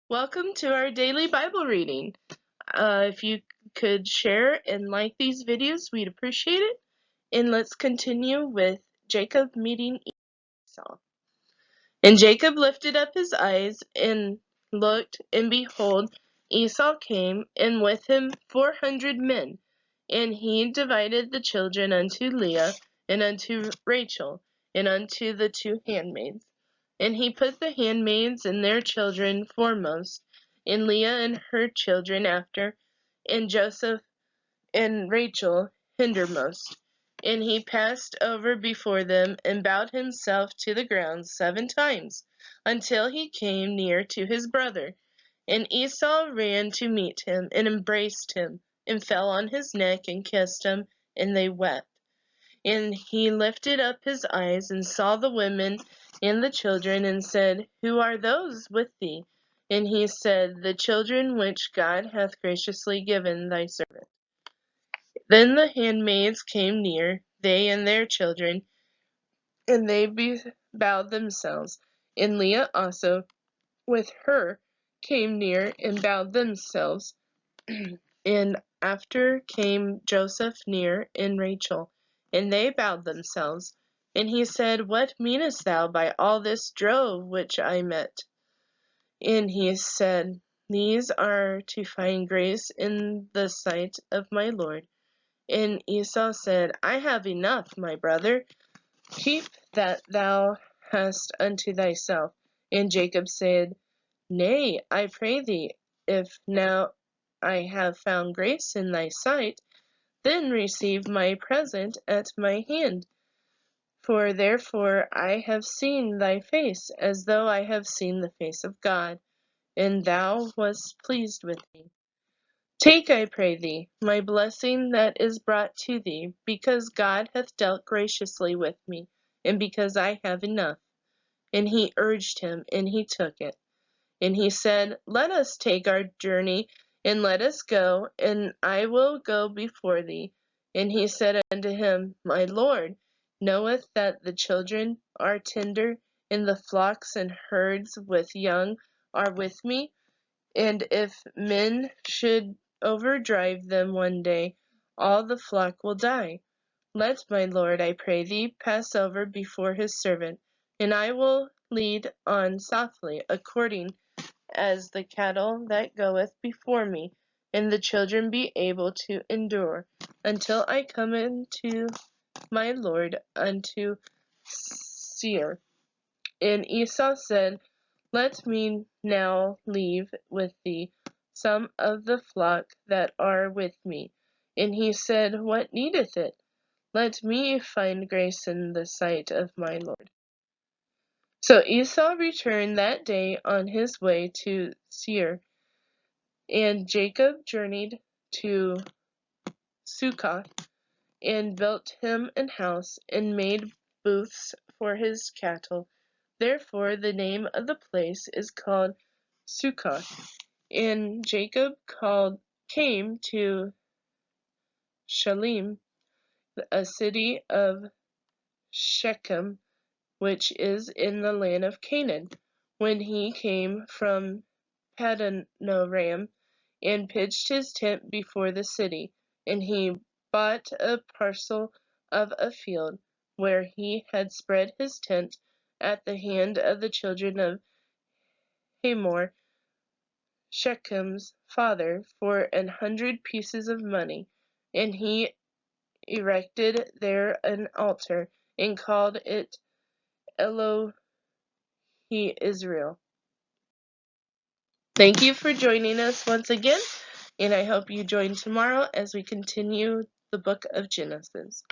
Welcome to our daily Bible reading. If you could share and like these videos, we'd appreciate it. And let's continue with Jacob meeting Esau. And Jacob lifted up his eyes and looked, and behold, Esau came, and with him 400 men. And he divided the children unto Leah, and unto Rachel, and unto the two handmaids. And he put the handmaids and their children foremost, and Leah and her children after, and Joseph and Rachel hindermost. And he passed over before them, and bowed himself to the ground 7 times, until he came near to his brother. And Esau ran to meet him, and embraced him, and fell on his neck, and kissed him, and they wept. And he lifted up his eyes, and saw the women and the children, and said, Who are those with thee? And he said, The children which God hath graciously given thy servant. Then the handmaids came near, they and their children, and they bowed themselves. And Leah also with her came near, and bowed themselves. And after came Joseph near, and Rachel, and they bowed themselves. And he said, What meanest thou by all this drove which I met? And he said, These are to find grace in the sight of my Lord. And Esau said, I have enough, my brother. Keep that thou hast unto thyself. And Jacob said, Nay, I pray thee, if now I have found grace in thy sight, then receive my present at my hand. For therefore I have seen thy face, as though I have seen the face of God, and thou wast pleased with me. Take, I pray thee, my blessing that is brought to thee, because God hath dealt graciously with me, and because I have enough. And he urged him, and he took it. And he said, Let us take our journey, and let us go, and I will go before thee. And he said unto him, My Lord knoweth that the children are tender, and the flocks and herds with young are with me. And if men should overdrive them one day, all the flock will die. Let my Lord, I pray thee, pass over before his servant, and I will lead on softly, according as the cattle that goeth before me, and the children be able to endure, until I come into my Lord unto Seir. And Esau said, Let me now leave with thee some of the flock that are with me. And he said, What needeth it? Let me find grace in the sight of my Lord. So Esau returned that day on his way to Seir, and Jacob journeyed to Succoth, and built him an house, and made booths for his cattle. Therefore the name of the place is called Succoth. And Jacob came to Shalem, a city of Shechem, which is in the land of Canaan, when he came from Padan-aram, and pitched his tent before the city. And he bought a parcel of a field, where he had spread his tent, at the hand of the children of Hamor, Shechem's father, for 100 pieces of money. And he erected there an altar, and called it El-elohe-Israel. Thank you for joining us once again, and I hope you join tomorrow as we continue the book of Genesis.